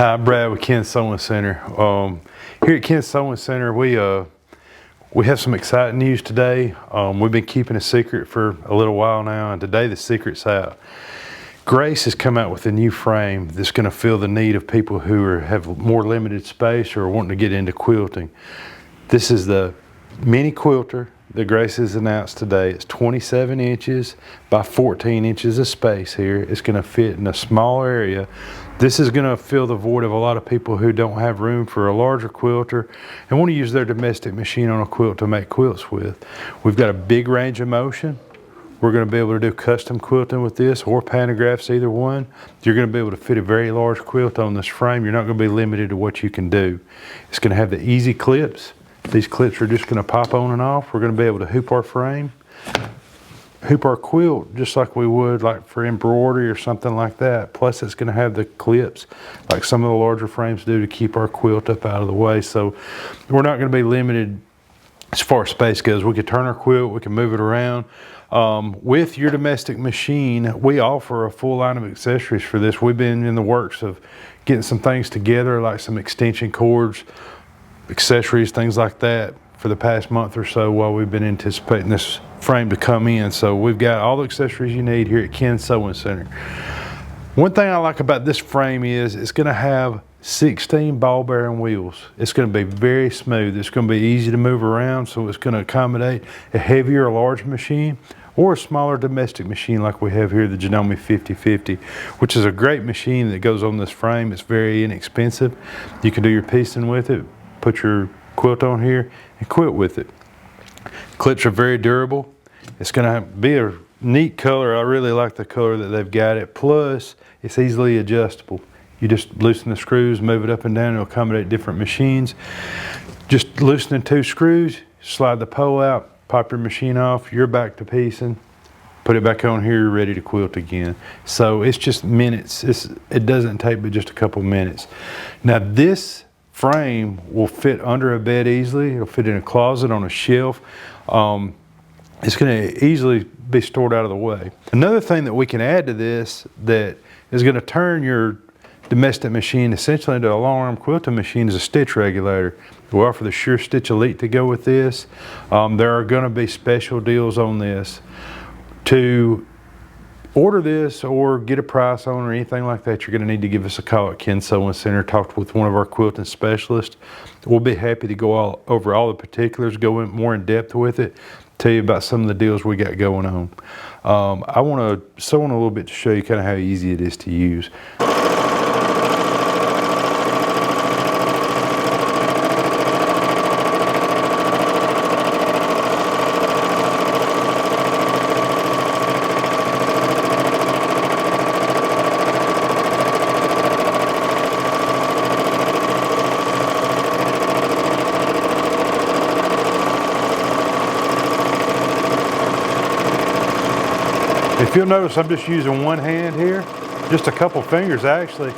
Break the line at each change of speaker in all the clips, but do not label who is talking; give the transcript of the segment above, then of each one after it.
Hi, I'm Brad with Ken's Sewing Center. Here at Ken's Sewing Center, we have some exciting news today. We've been keeping a secret for a little while now, and today the secret's out. Grace has come out with a new frame that's going to fill the need of people who have more limited space or wanting to get into quilting. This is the mini quilter that Grace has announced today. It's 27 inches by 14 inches of space here. It's going to fit in a small area. This is going to fill the void of a lot of people who don't have room for a larger quilter and want to use their domestic machine on a quilt to make quilts with. We've got a big range of motion. We're going to be able to do custom quilting with this or pantographs, either one. You're going to be able to fit a very large quilt on this frame. You're not going to be limited to what you can do. It's going to have the easy clips. These clips are just going to pop on and off. We're going to be able to hoop our frame, hoop our quilt just like we would like for embroidery or something like that. Plus it's going to have the clips like some of the larger frames do to keep our quilt up out of the way. So we're not going to be limited as far as space goes. We can turn our quilt, we can move it around. With your domestic machine, we offer a full line of accessories for this. We've been in the works of getting some things together, like some extension cords, accessories, things like that, for the past month or so while we've been anticipating this frame to come in. So we've got all the accessories you need here at Ken's Sewing Center. One thing I like about this frame is it's going to have 16 ball bearing wheels. It's going to be very smooth. It's going to be easy to move around, so it's going to accommodate a heavier or large machine or a smaller domestic machine like we have here, the Janome 5050, which is a great machine that goes on this frame. It's very inexpensive. You can do your piecing with it, put your quilt on here and quilt with it. Clips are very durable. It's going to be a neat color. I really like the color that they've got it. Plus, it's easily adjustable. You just loosen the screws, move it up and down to accommodate different machines. Just loosening 2 screws, slide the pole out, pop your machine off, you're back to piecing. Put it back on here, you're ready to quilt again. So it's just minutes. It doesn't take but just a couple minutes. Now this frame will fit under a bed easily. It'll fit in a closet, on a shelf. It's going to easily be stored out of the way. Another thing that we can add to this that is going to turn your domestic machine essentially into a long arm quilting machine is a stitch regulator. We offer the Sure Stitch Elite to go with this. There are going to be special deals on this. To order this or get a price on or anything like that, you're going to need to give us a call at Ken's Sewing Center, talk with one of our quilting specialists. We'll be happy to go over all the particulars, go in more in depth with it, tell you about some of the deals we got going on. I want to sew on a little bit to show you kind of how easy it is to use. If you'll notice, I'm just using one hand here, just a couple fingers actually.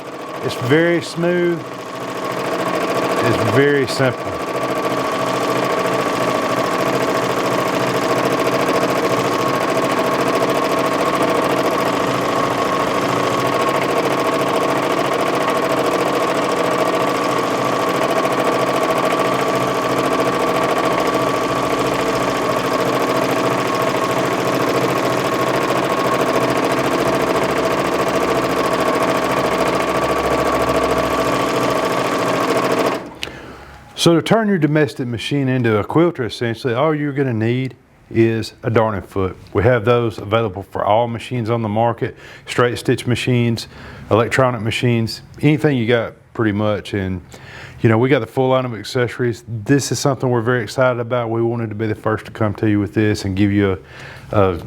It's very smooth, it's very simple. So to turn your domestic machine into a quilter, essentially, all you're going to need is a darning foot. We have those available for all machines on the market, straight stitch machines, electronic machines, anything you got pretty much. And you know, we got the full line of accessories. This is something we're very excited about. We wanted to be the first to come to you with this and give you a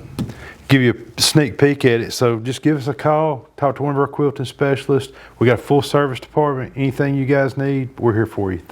sneak peek at it. So just give us a call, talk to one of our quilting specialists. We got a full service department. Anything you guys need, we're here for you.